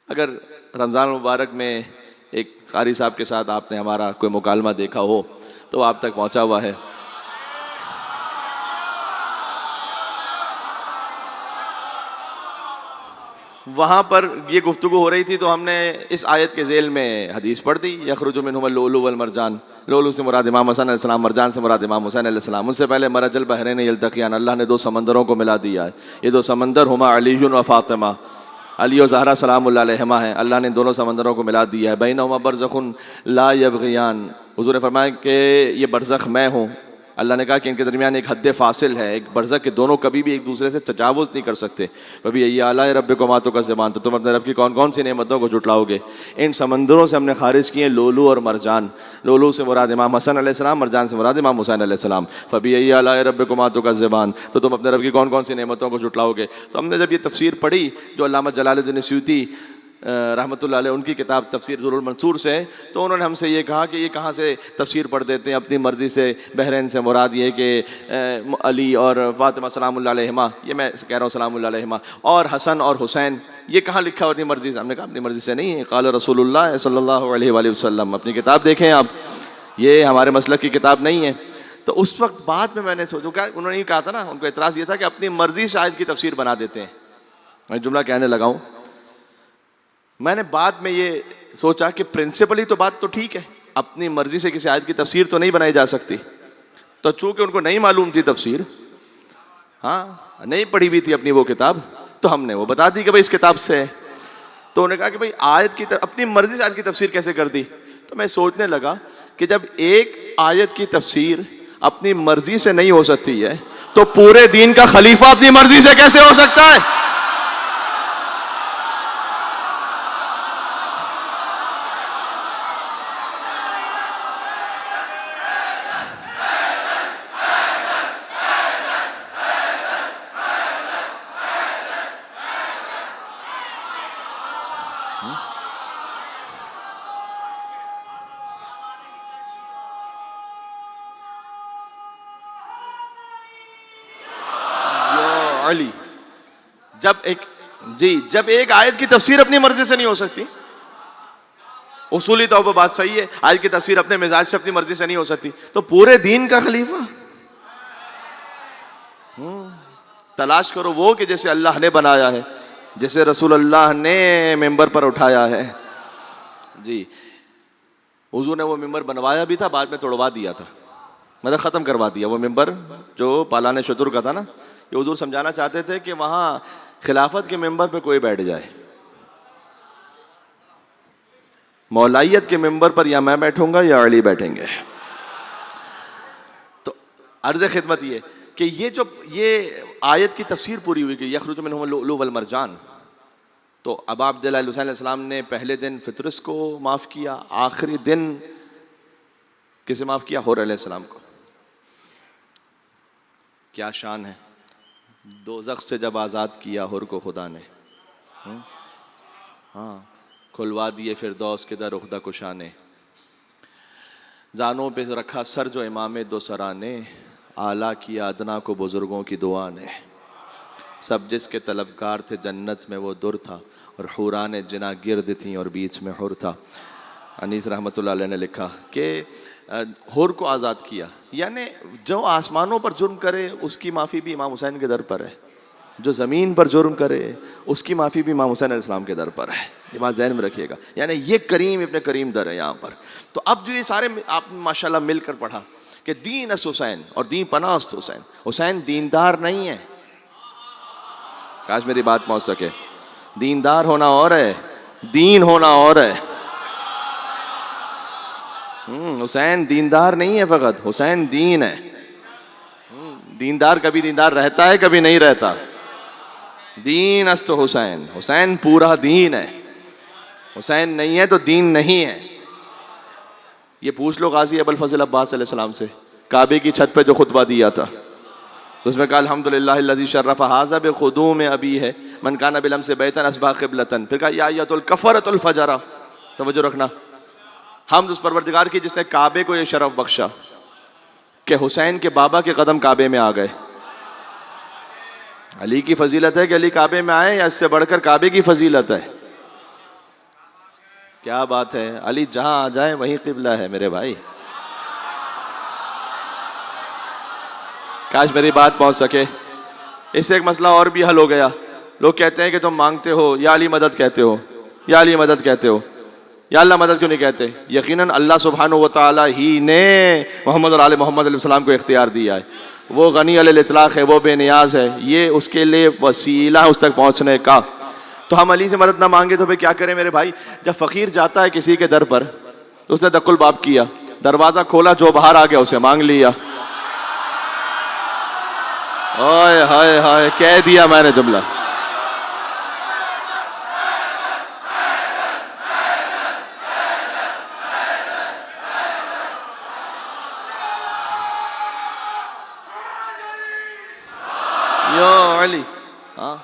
اگر رمضان المبارک میں ایک قاری صاحب کے ساتھ آپ نے ہمارا کوئی مکالمہ دیکھا ہو تو وہ آپ تک پہنچا ہوا ہے. وہاں پر یہ گفتگو ہو رہی تھی تو ہم نے اس آیت کے ذیل میں حدیث پڑھ دی, یخرج منہما اللؤلؤ والمرجان. لؤلؤ سے مراد امام حسن علیہ السلام, مرجان سے مراد امام حسین علیہ السلام. ان سے پہلے مرج البحرین یلتقیان, اللہ نے دو سمندروں کو ملا دیا ہے. یہ دو سمندر ہما علی و فاطمہ, علی و زہرا سلام اللہ علیہما ہیں. اللہ نے دونوں سمندروں کو ملا دیا ہے. بینہما برزخ لا یبغیان, حضور نے فرمایا کہ یہ برزخ میں ہوں. اللہ نے کہا کہ ان کے درمیان ایک حد فاصل ہے, ایک برزخ کے دونوں کبھی بھی ایک دوسرے سے تجاوز نہیں کر سکتے. کبھی یہ اعلیٰ ربکما تکذبان, تو تم اپنے رب کی کون کون سی نعمتوں کو جھٹلاؤ گے. ان سمندروں سے ہم نے خارج کیے لؤلؤ اور مرجان. لؤلؤ سے مراد امام حسن علیہ السلام, مرجان سے مراد امام حسین علیہ السلام. فبأي آلاء ربکما تکذبان, تو تم اپنے رب کی کون کون سی نعمتوں کو جھٹلاؤ گے. تو ہم نے جب یہ تفسیر پڑھی جو علامہ جلال الدین سیوطی رحمۃ اللہ علیہ ان کی کتاب تفسیر ذر المنصور سے, تو انہوں نے ہم سے یہ کہا کہ یہ کہاں سے تفسیر پڑھ دیتے ہیں اپنی مرضی سے. بحرین سے مراد یہ کہ علی اور فاطمہ سلام اللہ علیہما, یہ میں کہہ رہا ہوں سلام اللہ علیہما, اور حسن اور حسین, یہ کہاں لکھا ہو اپنی مرضی سے. ہم نے کہا اپنی مرضی سے نہیں ہے, قال رسول اللہ صلی اللہ علیہ وآلہ وسلم. اپنی کتاب دیکھیں آپ, یہ ہمارے مسلک کی کتاب نہیں ہے. تو اس وقت بعد میں نے سوچا, کہ انہوں نے یہ کہا تھا نا, ان کو اعتراض یہ تھا کہ اپنی مرضی سے آیت کی تفسیر بنا دیتے ہیں. میں جملہ کہنے لگا ہوں, میں نے بعد میں یہ سوچا کہ پرنسپلی تو بات تو ٹھیک ہے, اپنی مرضی سے کسی آیت کی تفسیر تو نہیں بنائی جا سکتی. تو چونکہ ان کو نہیں معلوم تھی تفسیر, ہاں نہیں پڑھی ہوئی تھی اپنی وہ کتاب, تو ہم نے وہ بتا دی کہ بھائی اس کتاب سے ہے. تو انہوں نے کہا کہ بھائی آیت کی اپنی مرضی سے آیت کی تفسیر کیسے کر دی. تو میں سوچنے لگا کہ جب ایک آیت کی تفسیر اپنی مرضی سے نہیں ہو سکتی ہے تو پورے دین کا خلیفہ اپنی مرضی سے کیسے ہو سکتا ہے. علی, جب ایک آیت کی تفسیر اپنی مرضی سے نہیں ہو سکتی, اصولی طور پر بات صحیح ہے, آیت کی تفسیر اپنے مزاج سے اپنی مرضی سے نہیں ہو سکتی, تو پورے دین کا خلیفہ تلاش کرو وہ کہ جیسے اللہ نے بنایا ہے, جیسے رسول اللہ نے ممبر پر اٹھایا ہے. جی حضور نے وہ ممبر بنوایا بھی تھا, بعد میں توڑوا دیا تھا, مطلب ختم کروا دیا. وہ ممبر جو پالان شتر کا تھا نا, یہ حضور سمجھانا چاہتے تھے کہ وہاں خلافت کے ممبر پہ کوئی بیٹھ جائے, مولائیت کے ممبر پر یا میں بیٹھوں گا یا علی بیٹھیں گے. تو عرض خدمت یہ کہ یہ آیت کی تفسیر پوری ہوئی کہ یخرج منہما اللؤلؤ والمرجان. تو اب عبداللہ حسین علیہ السلام نے پہلے دن فطرس کو معاف کیا, آخری دن کسے معاف کیا؟ حور علیہ السلام کو. کیا شان ہے, دوزخ سے جب آزاد کیا حور کو خدا نے, ہاں کھلوا دیے فردوس کے در عقدہ کشا نے. زانوں پہ رکھا سر جو امام دو سرا نے, اعلیٰ کیا ادنا کو بزرگوں کی دعا نے. سب جس کے طلبگار تھے جنت میں وہ در تھا, اور حوران جنا گرد تھیں اور بیچ میں حر تھا. انیس رحمۃ اللہ علیہ نے لکھا کہ حور کو آزاد کیا, یعنی جو آسمانوں پر جرم کرے اس کی معافی بھی امام حسین کے در پر ہے, جو زمین پر جرم کرے اس کی معافی بھی امام حسین علیہ السلام کے در پر ہے. یہ بات ذہن میں رکھیے گا, یعنی یہ کریم ابن کریم در ہے یہاں پر. تو اب جو یہ سارے آپ ماشاءاللہ مل کر پڑھا کہ دین اس حسین اور دین پناہ است حسین. حسین دیندار نہیں ہے, کاش میری بات پہنچ سکے. دیندار ہونا اور ہے, دین ہونا اور ہے. حسین دیندار نہیں ہے فقط, حسین دین ہے. دیندار کبھی دیندار رہتا ہے کبھی نہیں رہتا. دین است حسین, حسین پورا دین ہے. حسین نہیں ہے تو دین نہیں ہے. یہ پوچھ لو غازی ابوالفضل عباس علیہ السلام سے, کعبے کی چھت پہ جو خطبہ دیا تھا اس میں کہا الحمدللہ الذی شرف ھذا بقدوم ابی ہے من کان بلمس بیتا اصبح قبلۃ. پھر کہا یا ایۃ الکفرۃ الفجرہ, توجہ رکھنا, حمد اس پروردگار کی جس نے کعبے کو یہ شرف بخشا کہ حسین کے بابا کے قدم کعبے میں آ گئے. علی کی فضیلت ہے کہ علی کعبے میں آئے, یا اس سے بڑھ کر کعبے کی فضیلت ہے؟ کیا بات ہے، علی جہاں آ جائے وہیں قبلہ ہے میرے بھائی. کاش میری بات پہنچ سکے. اس سے ایک مسئلہ اور بھی حل ہو گیا. لوگ کہتے ہیں کہ تم مانگتے ہو یا علی مدد کہتے ہو، یا علی مدد کہتے ہو، یا اللہ مدد کیوں نہیں کہتے؟ یقیناً اللہ سبحانہ و تعالیٰ ہی نے محمد اور آل محمد علیہ السلام کو اختیار دیا ہے. وہ غنی علی الاطلاق ہے، وہ بے نیاز ہے، یہ اس کے لیے وسیلہ اس تک پہنچنے کا. تو ہم علی سے مدد نہ مانگے تو پھر کیا کریں میرے بھائی؟ جب فقیر جاتا ہے کسی کے در پر، اس نے دق الباب کیا، دروازہ کھولا، جو باہر آ گیا اسے مانگ لیا. ہائے ہائے ہائے، کہہ دیا میں نے جملہ. یا علی. ہاں،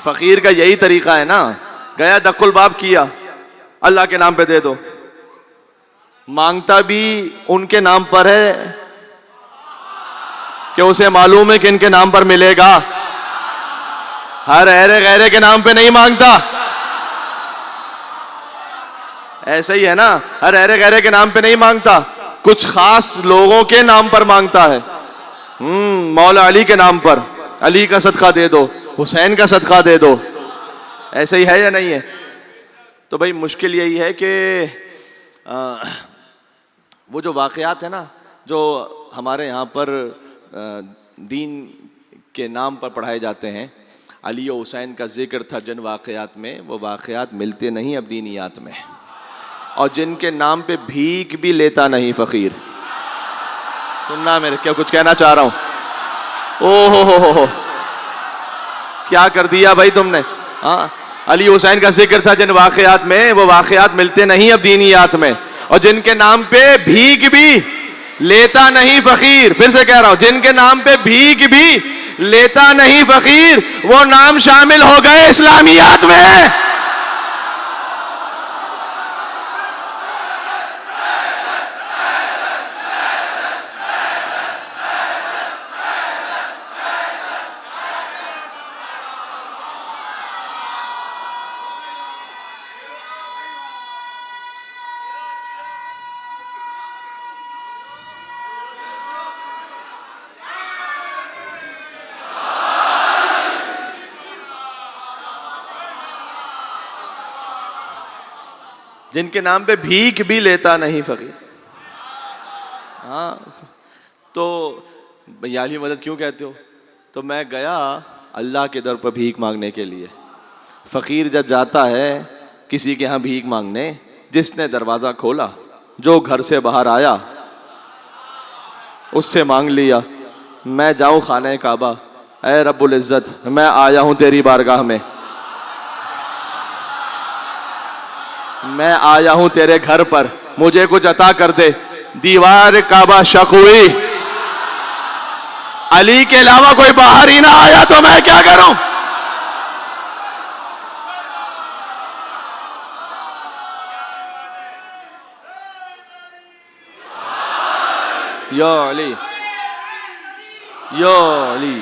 فقیر کا یہی طریقہ ہے نا. گیا دق الباب کیا، اللہ کے نام پہ دے دو. مانگتا بھی ان کے نام پر ہے کہ اسے معلوم ہے کہ ان کے نام پر ملے گا. ہر ایرے غیرے کے نام پہ نہیں مانگتا. ایسا ہی ہے نا، ہر ایرے غیرے کے نام پہ نہیں مانگتا، کچھ خاص لوگوں کے نام پر مانگتا ہے. مولا علی کے نام پر، علی کا صدقہ دے دو، حسین کا صدقہ دے دو. ایسا ہی ہے یا نہیں ہے؟ تو بھائی مشکل یہی ہے کہ وہ جو واقعات ہیں نا جو ہمارے یہاں پر دین کے نام پر پڑھائے جاتے ہیں، علی و حسین کا ذکر تھا جن واقعات میں، وہ واقعات ملتے نہیں اب دینیات میں. اور جن کے نام پہ بھیک بھی لیتا نہیں فقیر. سننا میرے، کیا کچھ کہنا چاہ رہا ہوں. او ہو کیا کر دیا بھائی تم نے. ہاں، علی حسین کا ذکر تھا جن واقعات میں، وہ واقعات ملتے نہیں اب دینیات میں. اور جن کے نام پہ بھیک بھی لیتا نہیں فقیر، پھر سے کہہ رہا ہوں، جن کے نام پہ بھیک بھی لیتا نہیں فقیر، وہ نام شامل ہو گئے اسلامیات میں. جن کے نام پہ بھیک بھی لیتا نہیں فقیر. ہاں، تو یا علی مدد کیوں کہتے ہو؟ تو میں گیا اللہ کے در پر بھیک مانگنے کے لیے. فقیر جب جاتا ہے کسی کے ہاں بھیک مانگنے، جس نے دروازہ کھولا، جو گھر سے باہر آیا، اس سے مانگ لیا. میں جاؤں خانہ کعبہ، اے رب العزت میں آیا ہوں تیری بارگاہ میں، میں آیا ہوں تیرے گھر پر، مجھے کچھ عطا کر دے. دیوار کعبہ شق ہوئی، علی کے علاوہ کوئی باہر ہی نہ آیا تو میں کیا کروں؟ یا علی، یا علی.